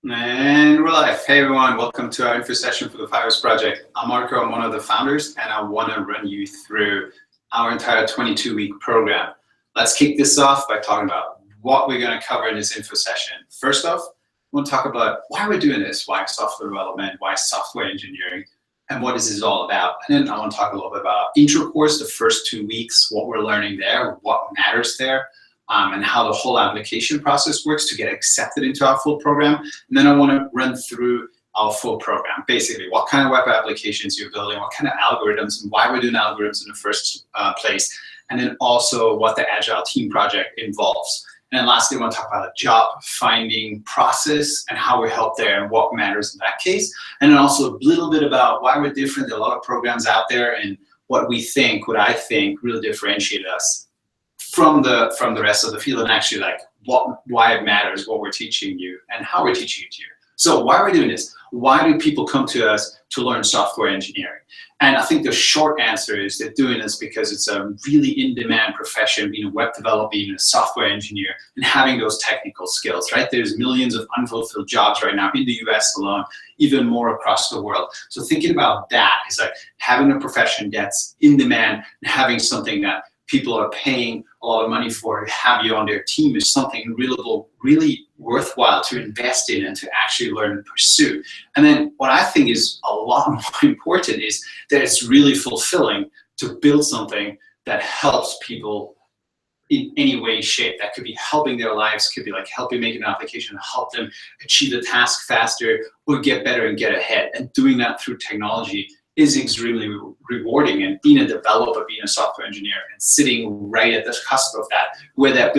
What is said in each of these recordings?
And we're live. Hey everyone, welcome to our info session for the Firehose project. I'm Marco, I'm one of the founders, and I want to run you through our entire 22-week program. Let's kick this off by talking about what we're going to cover in this info session. First off, we'll talk about why we're doing this, why software development, why software engineering, and what this is all about. And then I want to talk a little bit about intro course, the first 2 weeks, what we're learning there, what matters there. And how the whole application process works to get accepted into our full program. And then I want to run through our full program. Basically, what kind of web applications you're building, what kind of algorithms, and why we're doing algorithms in the first place. And then also what the Agile team project involves. And then lastly, I want to talk about the job finding process and how we help there and what matters in that case. And then also a little bit about why we're different. There are a lot of programs out there and what I think really differentiate us from the rest of the field, and actually like why it matters, what we're teaching you and how we're teaching it to you. So why are we doing this? Why do people come to us to learn software engineering? And I think the short answer is they're doing this because it's a really in-demand profession, being a web developer, being a software engineer, and having those technical skills, right? There's millions of unfulfilled jobs right now in the US alone, even more across the world. So thinking about that is like having a profession that's in demand and having something that people are paying a lot of money for to have you on their team is something really worthwhile to invest in and to actually learn and pursue. And then what I think is a lot more important is that it's really fulfilling to build something that helps people in any way, shape. That could be helping their lives, could be like helping make an application, help them achieve the task faster or get better and get ahead. And doing that through technology is extremely rewarding. And being a developer, being a software engineer, and sitting right at the cusp of that, where that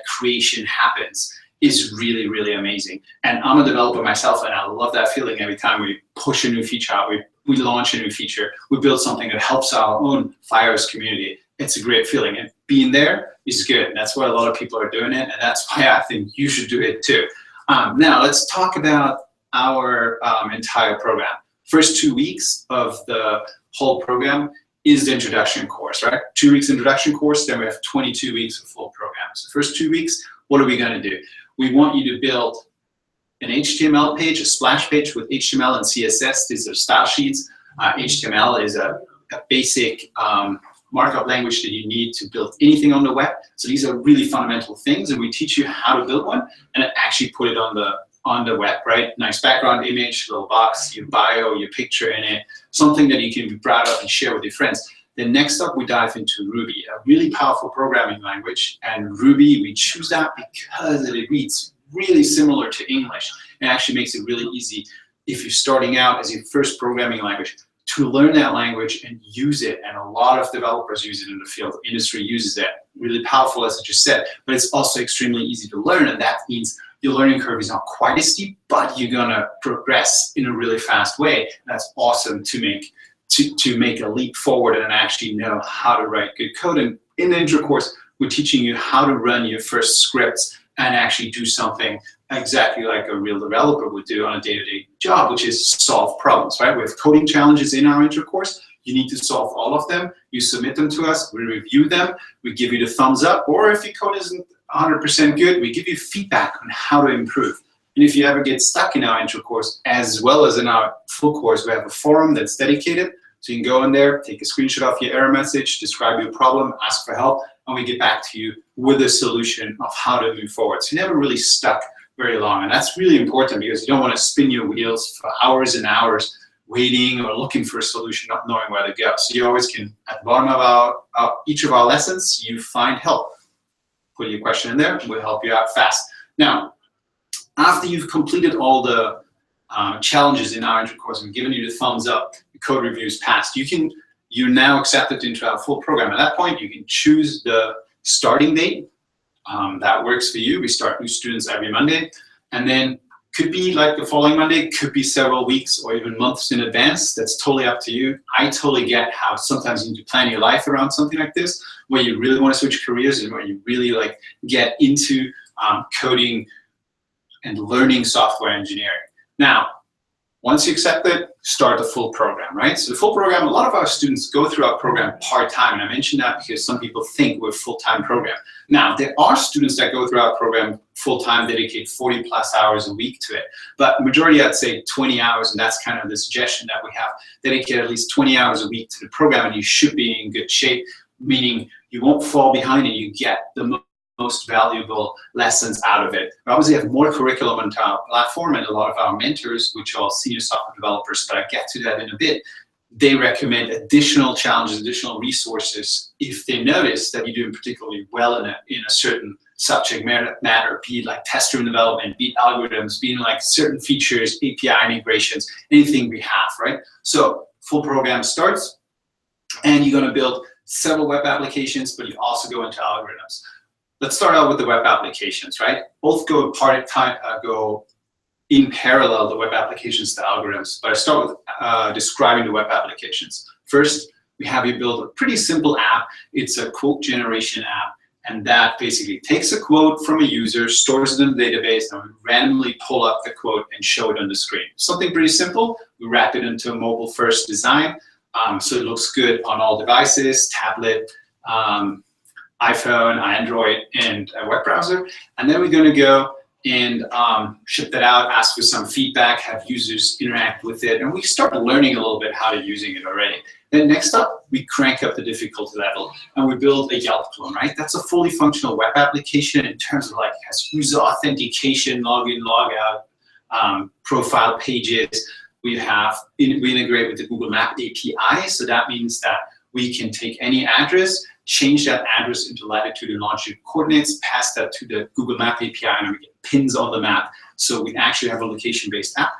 creation happens, is really amazing. And I'm a developer myself, and I love that feeling every time we push a new feature out, we launch a new feature, we build something that helps our own Firehose community. It's a great feeling, and being there is good. And that's why a lot of people are doing it, and that's why I think you should do it too. Now let's talk about our entire program. First 2 weeks of the whole program is the introduction course, right? 2 weeks introduction course, then we have 22 weeks of full program. So first 2 weeks, what are we going to do? We want you to build an HTML page, a splash page with HTML and CSS. These are style sheets. HTML is a basic markup language that you need to build anything on the web. So these are really fundamental things, and we teach you how to build one and actually put it on the web, right? Nice background image, little box, your bio, your picture in it, something that you can be proud of and share with your friends. Then next up, we dive into Ruby, a really powerful programming language. And Ruby, we choose that because it reads really similar to English. It actually makes it really easy if you're starting out as your first programming language to learn that language and use it. And a lot of developers use it in the field. The industry uses it. Really powerful, as I just said, but it's also extremely easy to learn, and that means your learning curve is not quite as steep, but you're gonna progress in a really fast way. That's awesome to make a leap forward and actually know how to write good code. And in the intro course, we're teaching you how to run your first scripts and actually do something exactly like a real developer would do on a day-to-day job, which is solve problems, right? We have coding challenges in our intro course. You need to solve all of them. You submit them to us, we review them, we give you the thumbs up, or if your code isn't 100% good, we give you feedback on how to improve. And if you ever get stuck in our intro course, as well as in our full course, we have a forum that's dedicated. So you can go in there, take a screenshot of your error message, describe your problem, ask for help, and we get back to you with a solution of how to move forward. So you're never really stuck very long. And that's really important because you don't want to spin your wheels for hours and hours waiting or looking for a solution, not knowing where to go. So you always can, at the bottom of each of our lessons, you find help. Put your question in there, we'll help you out fast. Now, after you've completed all the challenges in our intro course and given you the thumbs up, the code reviews passed, you're now accepted into our full program. At that point, you can choose the starting date that works for you. We start new students every Monday, and then could be like the following Monday, could be several weeks or even months in advance. That's totally up to you. I totally get how sometimes you need to plan your life around something like this, where you really want to switch careers and where you really like get into coding and learning software engineering. Now, Once you accept it, start the full program, right? So the full program, a lot of our students go through our program part-time, and I mention that because some people think we're a full-time program. Now, there are students that go through our program full-time, dedicate 40 plus hours a week to it, but majority, I'd say 20 hours, and that's kind of the suggestion that we have. Dedicate at least 20 hours a week to the program, and you should be in good shape, meaning you won't fall behind and you get the most valuable lessons out of it. We obviously have more curriculum on our platform, and a lot of our mentors, which are senior software developers, but I get to that in a bit, they recommend additional challenges, additional resources if they notice that you're doing particularly well in a certain subject matter, be it like test-driven development, be it algorithms, be it like certain features, API integrations, anything we have, right? So full program starts, and you're going to build several web applications, but you also go into algorithms. Let's start out with the web applications, right? Both go go in parallel, the web applications to algorithms, but I start with describing the web applications. First, we have you build a pretty simple app. It's a quote generation app, and that basically takes a quote from a user, stores it in the database, and we randomly pull up the quote and show it on the screen. Something pretty simple. We wrap it into a mobile-first design, so it looks good on all devices, tablet, iPhone, Android, and a web browser. And then we're going to go and ship that out, ask for some feedback, have users interact with it, and we start learning a little bit how to using it already. Then next up, we crank up the difficulty level, and we build a Yelp clone, right? That's a fully functional web application in terms of like, it has user authentication, login, logout, profile pages. We integrate with the Google Map API, so that means that we can take any address, change that address into latitude and longitude coordinates, pass that to the Google Map API, and we get pins on the map. So we actually have a location-based app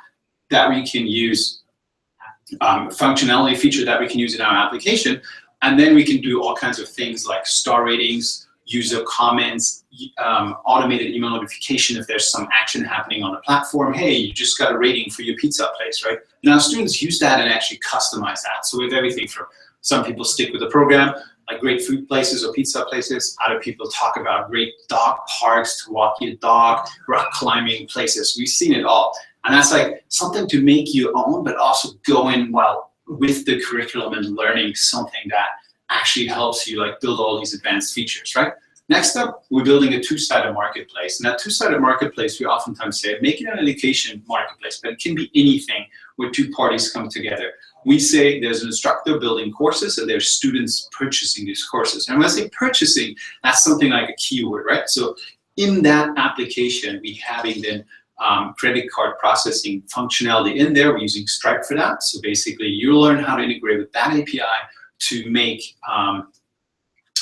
that we can use, functionality feature that we can use in our application. And then we can do all kinds of things like star ratings, user comments, automated email notification if there's some action happening on the platform. Hey, you just got a rating for your pizza place, right? And our students use that and actually customize that. So we have everything from some people stick with the program, like great food places or pizza places. Other people talk about great dog parks to walk your dog, rock climbing places. We've seen it all. And that's like something to make your own, but also go in well with the curriculum and learning something that actually helps you like build all these advanced features, right? Next up, we're building a two-sided marketplace. And that two-sided marketplace, we oftentimes say, make it an education marketplace, but it can be anything where two parties come together. We say there's an instructor building courses and there's students purchasing these courses. And when I say purchasing, that's something like a keyword, right? So in that application, we having then credit card processing functionality in there. We're using Stripe for that. So basically, you learn how to integrate with that API to make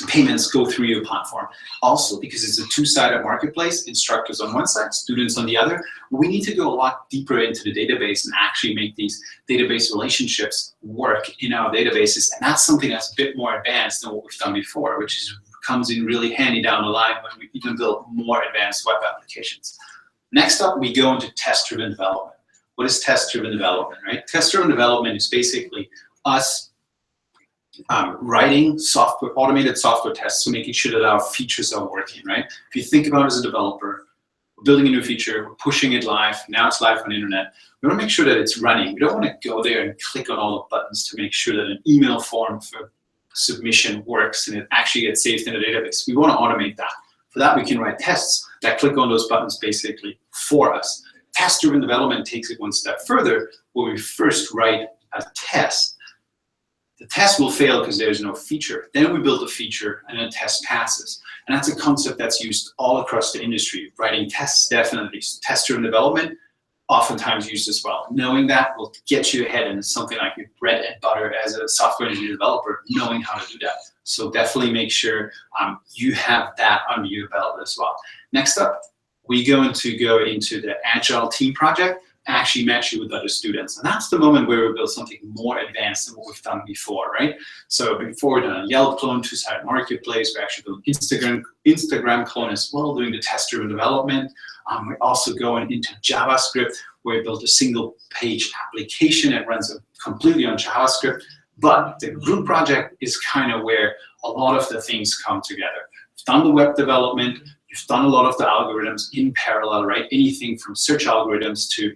payments go through your platform. Also, because it's a two-sided marketplace, instructors on one side, students on the other, we need to go a lot deeper into the database and actually make these database relationships work in our databases. And that's something that's a bit more advanced than what we've done before, which comes in really handy down the line when we even build more advanced web applications. Next up, we go into test-driven development. What is test-driven development, right? Test-driven development is basically us writing software, automated software tests, so making sure that our features are working, right? If you think about it as a developer, we're building a new feature, we're pushing it live, now it's live on the internet. We want to make sure that it's running. We don't want to go there and click on all the buttons to make sure that an email form for submission works and it actually gets saved in a database. We want to automate that. For that, we can write tests that click on those buttons basically for us. Test-driven development takes it one step further, where we first write a test. The test will fail because there's no feature. Then we build a feature and a test passes. And that's a concept that's used all across the industry. Writing tests, definitely. Test-driven development, oftentimes used as well. Knowing that will get you ahead, and it's something like your bread and butter as a software engineering developer, knowing how to do that. So definitely make sure you have that under your belt as well. Next up, we're going to go into the Agile team project, actually match you with other students. And that's the moment where we build something more advanced than what we've done before, right? So before we've done a Yelp clone, two-sided marketplace, we actually built Instagram clone as well, doing the test-driven development. We're also going into JavaScript, where we built a single-page application that runs completely on JavaScript. But the group project is kind of where a lot of the things come together. We've done the web development, you've done a lot of the algorithms in parallel, right? Anything from search algorithms to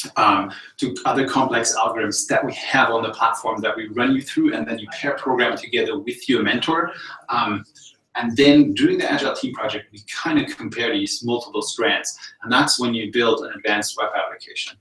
to other complex algorithms that we have on the platform that we run you through, and then you pair program together with your mentor. And then during the Agile Team Project, we kind of compare these multiple strands, and that's when you build an advanced web application.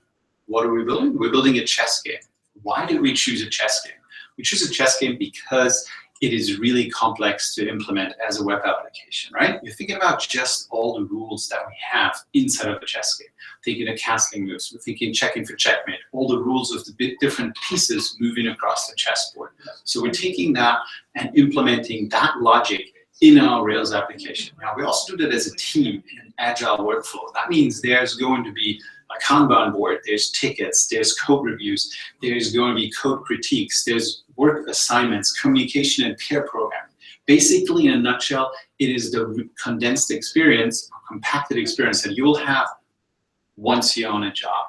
What are we building? We're building a chess game. Why did we choose a chess game? We choose a chess game because it is really complex to implement as a web application, right? You're thinking about just all the rules that we have inside of a chess game. Thinking of castling moves, we're thinking checking for checkmate, all the rules of the different pieces moving across the chessboard. So we're taking that and implementing that logic in our Rails application. Now, we also do that as a team in an agile workflow. That means there's going to be a Kanban board, there's tickets, there's code reviews, there's going to be code critiques, there's work assignments, communication, and peer programming. Basically, in a nutshell, it is the condensed experience, compacted experience that you will have once you're on a job.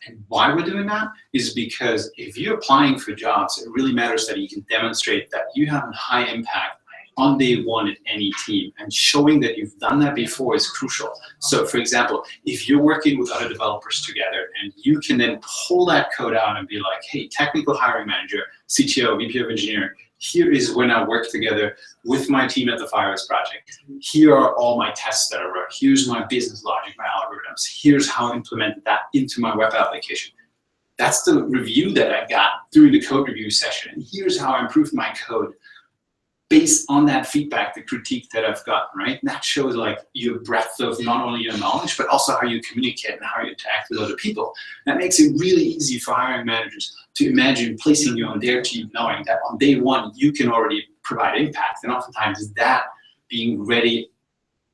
And why we're doing that is because if you're applying for jobs, it really matters that you can demonstrate that you have a high impact on day one at any team, and showing that you've done that before is crucial. So for example, if you're working with other developers together and you can then pull that code out and be like, hey, technical hiring manager, CTO, VP of engineering, here is when I work together with my team at the Firehose project. Here are all my tests that I wrote. Here's my business logic, my algorithms. Here's how I implemented that into my web application. That's the review that I got through the code review session. And here's how I improved my code based on that feedback, the critique that I've gotten, right? And that shows like your breadth of not only your knowledge, but also how you communicate and how you interact with other people. That makes it really easy for hiring managers to imagine placing you on their team, knowing that on day one, you can already provide impact. And oftentimes that being ready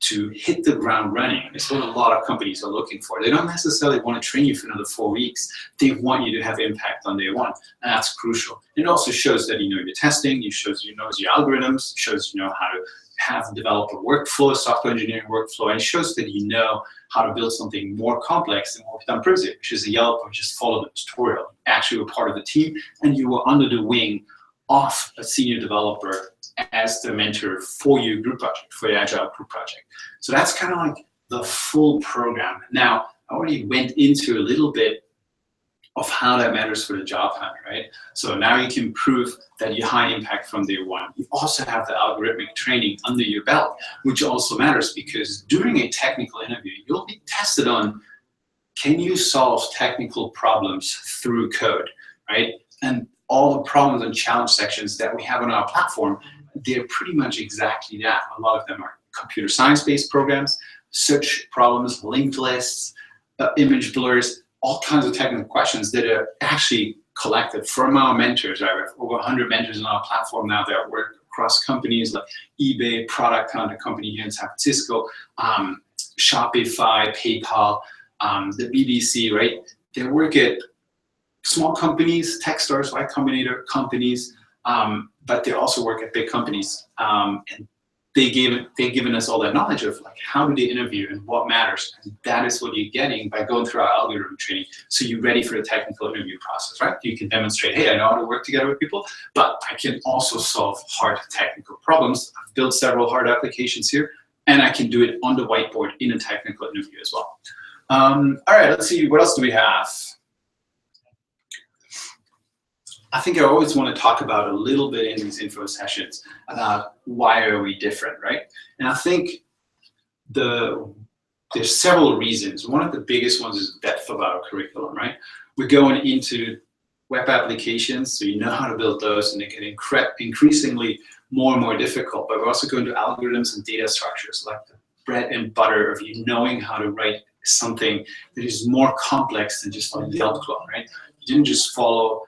to hit the ground running is what a lot of companies are looking for. They don't necessarily want to train you for another 4 weeks. They want you to have impact on day one, and that's crucial. It also shows that you know your testing, it shows you know your algorithms, it shows you know how to have develop a workflow, a software engineering workflow, and it shows that you know how to build something more complex than what we've done previously, which is a Yelp or just follow the tutorial. Actually, you were part of the team, and you were under the wing of a senior developer as the mentor for your group project, for your Agile group project. So that's kind of like the full program. Now, I already went into a little bit of how that matters for the job hunt, right? So now you can prove that you're high impact from day one. You also have the algorithmic training under your belt, which also matters because during a technical interview, you'll be tested on, can you solve technical problems through code, right? And all the problems and challenge sections that we have on our platform, they're pretty much exactly that. A lot of them are computer science-based programs, search problems, linked lists, image blurs, all kinds of technical questions that are actually collected from our mentors. Right? We have over 100 mentors on our platform now that work across companies like eBay, Product Hunt, a company here in San Francisco, Shopify, PayPal, the BBC, right? They work at small companies, Techstars, Y Combinator companies, but they also work at big companies. And they've given us all that knowledge of like how do they interview and what matters. And that is what you're getting by going through our algorithm training. So you're ready for the technical interview process, right? You can demonstrate, hey, I know how to work together with people, but I can also solve hard technical problems. I've built several hard applications here, and I can do it on the whiteboard in a technical interview as well. All right, let's see, what else do we have? I think I always want to talk about a little bit in these info sessions about why are we different, right? And I think there's several reasons. One of the biggest ones is depth of our curriculum, right? We're going into web applications, so you know how to build those, and they get increasingly more and more difficult. But we're also going to algorithms and data structures, like the bread and butter of you knowing how to write something that is more complex than just a Yelp clone, right? You didn't just follow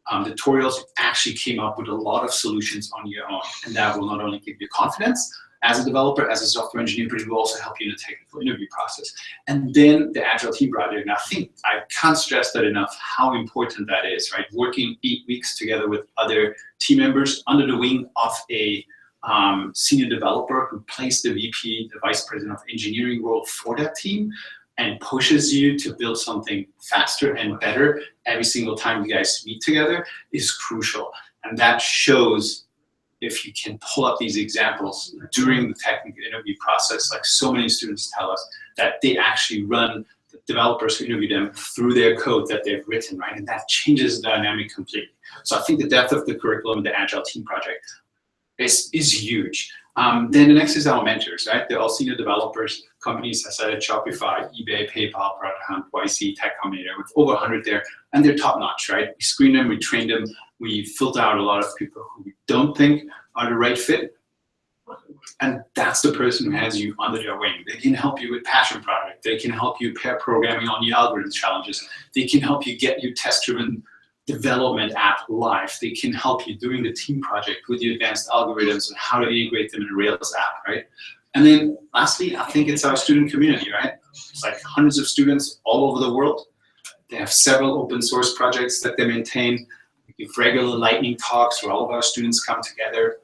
tutorials, actually came up with a lot of solutions on your own. And that will not only give you confidence as a developer, as a software engineer, but it will also help you in the technical interview process. And then the Agile Team Project, and I think I can't stress that enough, how important that is, right? Working 8 weeks together with other team members under the wing of a senior developer who plays the VP, the Vice President of Engineering role for that team, and pushes you to build something faster and better every single time you guys meet together is crucial. And that shows, if you can pull up these examples during the technical interview process, like so many students tell us that they actually run developers who interview them through their code that they've written, right? And that changes the dynamic completely. So I think the depth of the curriculum, the Agile Team Project, is huge. Then the next is our mentors, right? They're all senior developers, companies I said, Shopify, eBay, PayPal, Product Hunt, YC, Tech Combinator, with over 100 there, and they're top notch, right? We screen them, we train them, we filter out a lot of people who we don't think are the right fit. And that's the person who has you under their wing. They can help you with passion project. They can help you pair programming on your algorithm challenges. They can help you get your test-driven development app live. They can help you doing the team project with your advanced algorithms and how to integrate them in a Rails app, right? And then lastly, I think it's our student community, right? It's like hundreds of students all over the world. They have several open source projects that they maintain. We give regular lightning talks where all of our students come together,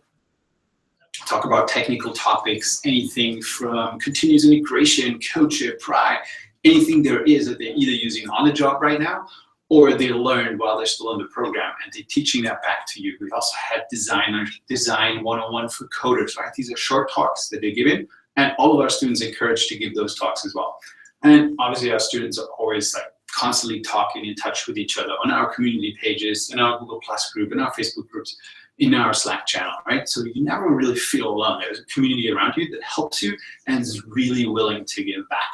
talk about technical topics, anything from continuous integration, CodeShip, Pry, anything there is that they're either using on the job right now or they learned while they're still in the program, and they're teaching that back to you. We've also had design 101 for coders, right? These are short talks that they give in, and all of our students are encouraged to give those talks as well. And obviously our students are always like constantly talking in touch with each other on our community pages, in our Google Plus group, in our Facebook groups, in our Slack channel, right? So you never really feel alone. There's a community around you that helps you and is really willing to give back.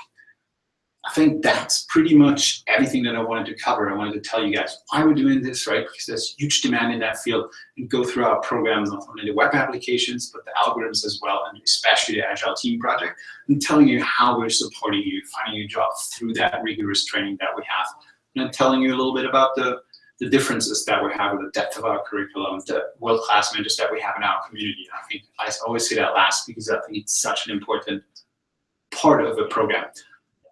I think that's pretty much everything that I wanted to cover. I wanted to tell you guys why we're doing this, right? Because there's huge demand in that field, and go through our programs, not only the web applications, but the algorithms as well, and especially the Agile Team Project, and telling you how we're supporting you, finding your job through that rigorous training that we have. And telling you a little bit about the differences that we have with the depth of our curriculum, the world-class mentors that we have in our community. I think I always say that last because I think it's such an important part of the program.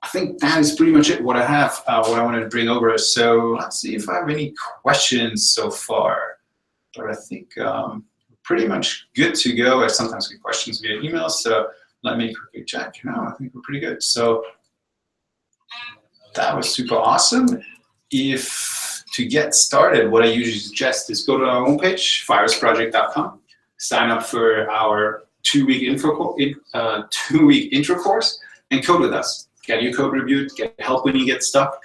I think that is pretty much it, what I have, what I wanted to bring over. So let's see if I have any questions so far. But I think pretty much good to go. I sometimes get questions via email, so let me quickly check. No, I think we're pretty good. So that was super awesome. To get started, what I usually suggest is go to our homepage, firehoseproject.com, sign up for our two-week intro course, and code with us. Get your code reviewed, get help when you get stuck,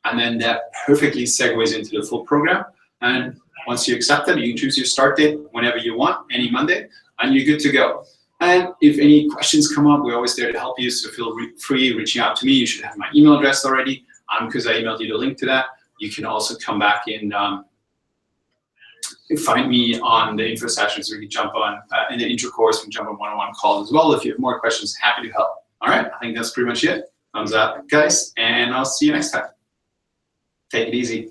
and then that perfectly segues into the full program. And once you accept it, you can choose your start date whenever you want, any Monday, and you're good to go. And if any questions come up, we're always there to help you, so feel free reaching out to me. You should have my email address already, because I emailed you the link to that. You can also come back and find me on the info sessions, or you can jump on in the intro course, we can jump on one-on-one calls as well. If you have more questions, happy to help. All right, I think that's pretty much it. Thumbs up, guys, and I'll see you next time. Take it easy.